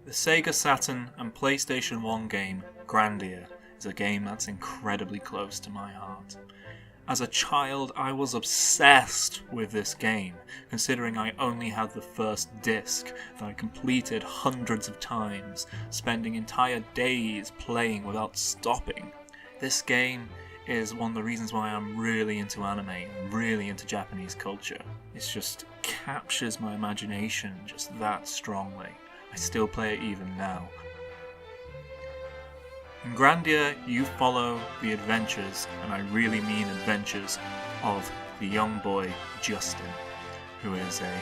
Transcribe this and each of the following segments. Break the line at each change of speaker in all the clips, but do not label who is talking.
The Sega Saturn and PlayStation 1 game, Grandia, is a game that's incredibly close to my heart. As a child, I was obsessed with this game, considering I only had the first disc that I completed hundreds of times, spending entire days playing without stopping. This game is one of the reasons why I'm really into anime and really into Japanese culture. It just captures my imagination just that strongly. I still play it even now. In Grandia, you follow the adventures, and I really mean adventures, of the young boy Justin, who is a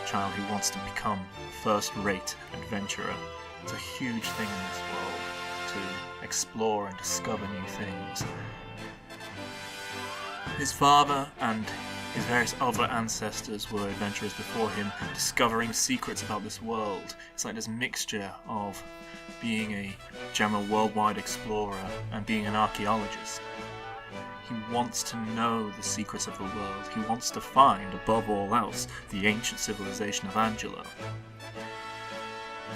child who wants to become a first-rate adventurer. It's a huge thing in this world, to explore and discover new things. His father and his various other ancestors were adventurers before him, discovering secrets about this world. It's like this mixture of being a general worldwide explorer and being an archaeologist. He wants to know the secrets of the world. He wants to find, above all else, the ancient civilization of Angelo.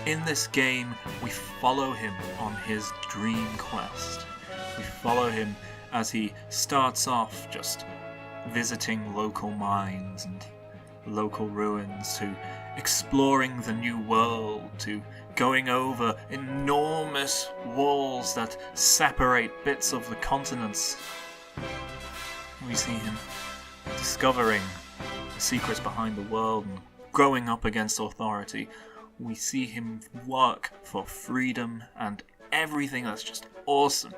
In this game, we follow him on his dream quest. We follow him as he starts off just visiting local mines and local ruins, to exploring the new world, to going over enormous walls that separate bits of the continents. We see him discovering the secrets behind the world and growing up against authority. We see him work for freedom and everything that's just awesome.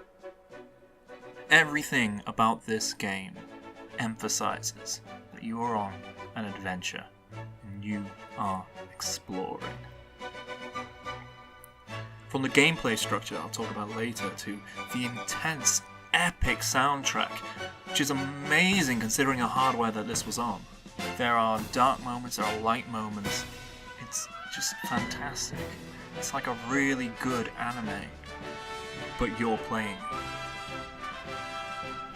Everything about this game emphasizes that you are on an adventure and you are exploring. From the gameplay structure I'll talk about later, to the intense, epic soundtrack, which is amazing considering the hardware that this was on. There are dark moments, there are light moments. It's just fantastic. It's like a really good anime, but you're playing.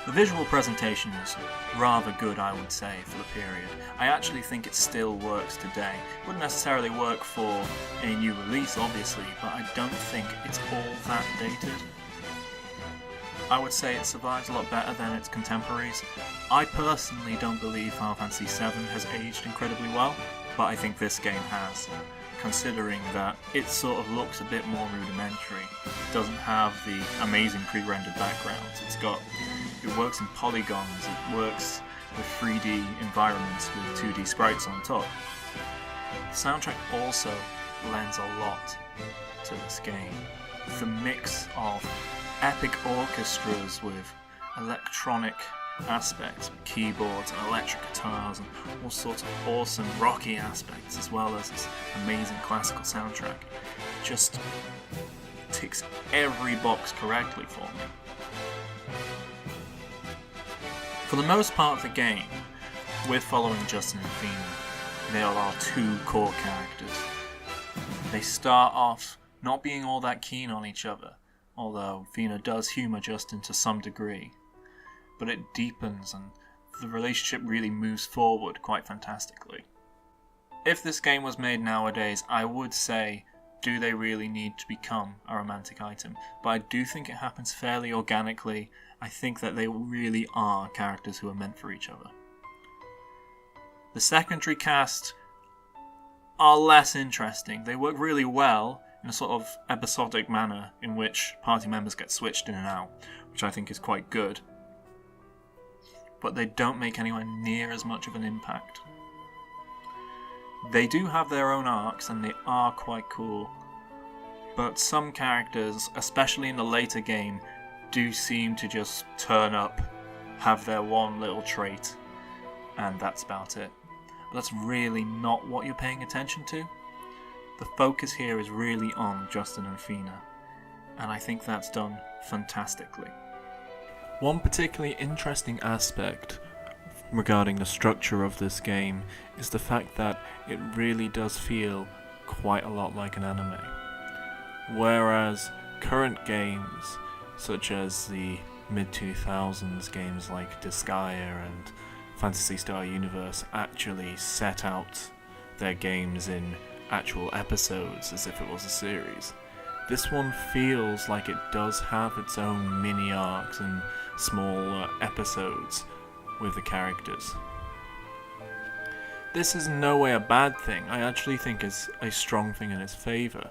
The visual presentation is rather good, I would say, for the period. I actually think it still works today. It wouldn't necessarily work for a new release, obviously, but I don't think it's all that dated. I would say it survives a lot better than its contemporaries. I personally don't believe Final Fantasy VII has aged incredibly well, but I think this game has, considering that it sort of looks a bit more rudimentary. It doesn't have the amazing pre-rendered backgrounds. It works in polygons, it works with 3D environments with 2D sprites on top. The soundtrack also lends a lot to this game. The mix of epic orchestras with electronic aspects, with keyboards and electric guitars and all sorts of awesome rocky aspects, as well as this amazing classical soundtrack, just ticks every box correctly for me. For the most part of the game, we're following Justin and Fina. They are our two core characters. They start off not being all that keen on each other, although Fina does humour Justin to some degree. But it deepens and the relationship really moves forward quite fantastically. If this game was made nowadays, I would say, do they really need to become a romantic item? But I do think it happens fairly organically. I think that they really are characters who are meant for each other. The secondary cast are less interesting. They work really well in a sort of episodic manner in which party members get switched in and out, which I think is quite good. But they don't make anywhere near as much of an impact. They do have their own arcs and they are quite cool, but some characters, especially in the later game, do seem to just turn up, have their one little trait, and that's about it. But that's really not what you're paying attention to. The focus here is really on Justin and Fina, and I think that's done fantastically. One particularly interesting aspect regarding the structure of this game is the fact that it really does feel quite a lot like an anime. Whereas current games, such as the mid-2000s games like Disgaea and Phantasy Star Universe, actually set out their games in actual episodes as if it was a series. This one feels like it does have its own mini arcs and small episodes with the characters. This is in no way a bad thing. I actually think it's a strong thing in its favour,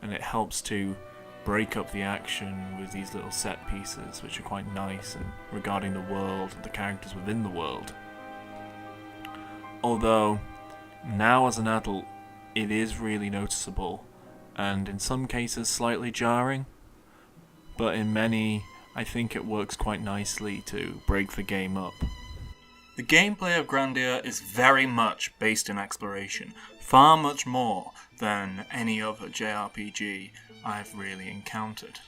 and it helps to break up the action with these little set pieces which are quite nice and regarding the world and the characters within the world. Although, now as an adult, it is really noticeable, and in some cases slightly jarring, but in many, I think it works quite nicely to break the game up. The gameplay of Grandia is very much based in exploration, far much more than any other JRPG I've really encountered.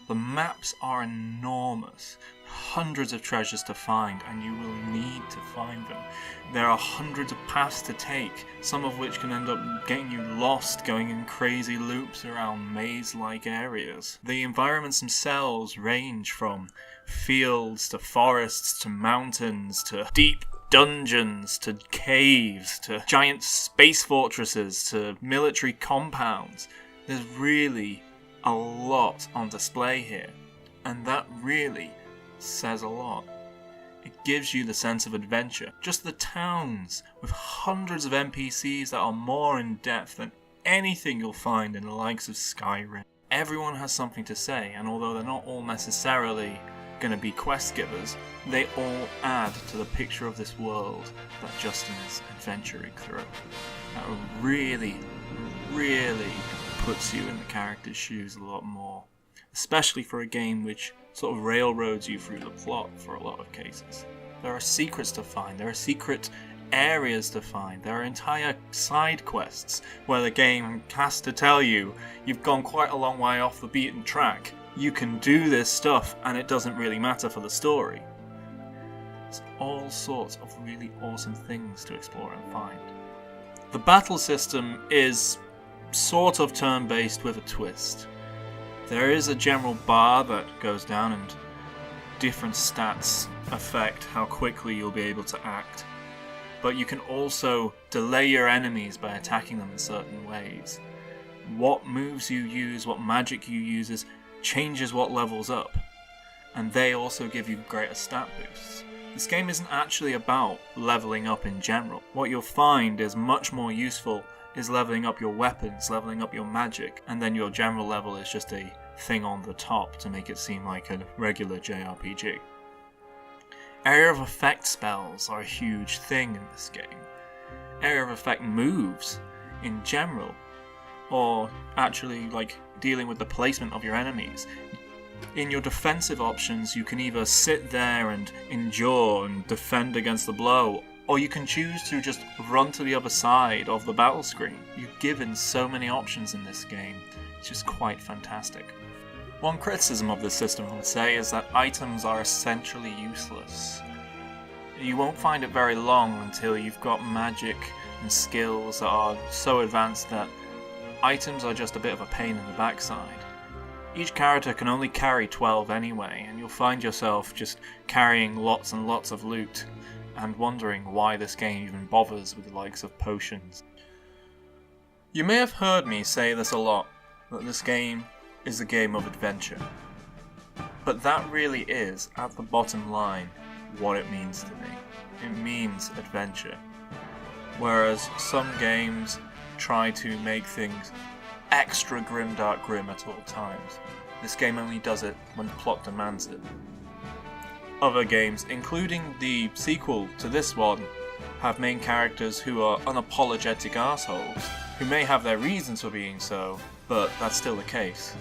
The maps are enormous, hundreds of treasures to find, and you will need to find them. There are hundreds of paths to take, some of which can end up getting you lost going in crazy loops around maze-like areas. The environments themselves range from fields to forests to mountains to deep dungeons to caves to giant space fortresses to military compounds. There's really a lot on display here, and that really says a lot. It gives you the sense of adventure. Just the towns, with hundreds of NPCs that are more in depth than anything you'll find in the likes of Skyrim. Everyone has something to say, and although they're not all necessarily going to be quest givers, they all add to the picture of this world that Justin is adventuring through. That really puts you in the character's shoes a lot more, especially for a game which sort of railroads you through the plot for a lot of cases. There are secrets to find, there are secret areas to find, there are entire side quests where the game has to tell you you've gone quite a long way off the beaten track. You can do this stuff and it doesn't really matter for the story. There's all sorts of really awesome things to explore and find. The battle system is sort of turn-based with a twist. There is a general bar that goes down and different stats affect how quickly you'll be able to act. But you can also delay your enemies by attacking them in certain ways. What moves you use, what magic you use changes what levels up. And they also give you greater stat boosts. This game isn't actually about leveling up in general. What you'll find is much more useful is leveling up your weapons, leveling up your magic, and then your general level is just a thing on the top to make it seem like a regular JRPG. Area of effect spells are a huge thing in this game. Area of effect moves in general, or actually like dealing with the placement of your enemies. In your defensive options, you can either sit there and endure and defend against the blow, or you can choose to just run to the other side of the battle screen. You're given so many options in this game. It's just quite fantastic. One criticism of this system, I would say, is that items are essentially useless. You won't find it very long until you've got magic and skills that are so advanced that items are just a bit of a pain in the backside. Each character can only carry 12 anyway, and you'll find yourself just carrying lots and lots of loot and wondering why this game even bothers with the likes of potions. You may have heard me say this a lot, that this game is a game of adventure. But that really is, at the bottom line, what it means to me. It means adventure. Whereas some games try to make things extra grimdark grim at all times, this game only does it when the plot demands it. Other games, including the sequel to this one, have main characters who are unapologetic assholes, who may have their reasons for being so, but that's still the case.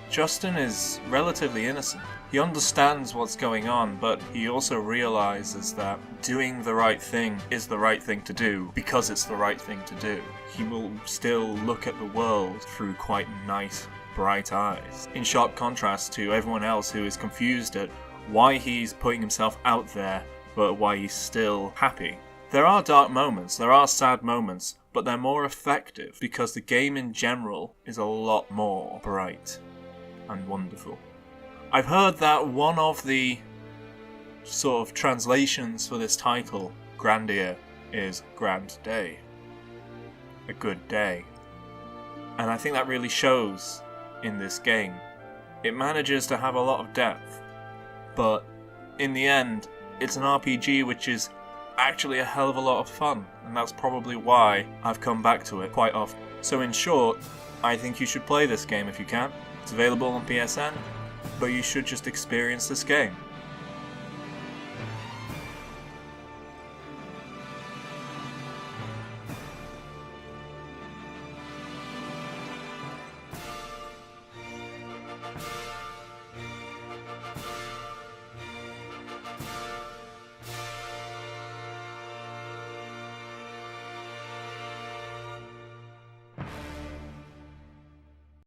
Justin is relatively innocent. He understands what's going on, but he also realizes that doing the right thing is the right thing to do because it's the right thing to do. He will still look at the world through quite nice, bright eyes, in sharp contrast to everyone else who is confused at why he's putting himself out there, but why he's still happy. There are dark moments, there are sad moments, but they're more effective because the game in general is a lot more bright and wonderful. I've heard that one of the sort of translations for this title, Grandia, is Grand Day. A good day. And I think that really shows in this game. It manages to have a lot of depth, but in the end, it's an RPG which is actually a hell of a lot of fun, and that's probably why I've come back to it quite often. So in short, I think you should play this game if you can. It's available on PSN, but you should just experience this game.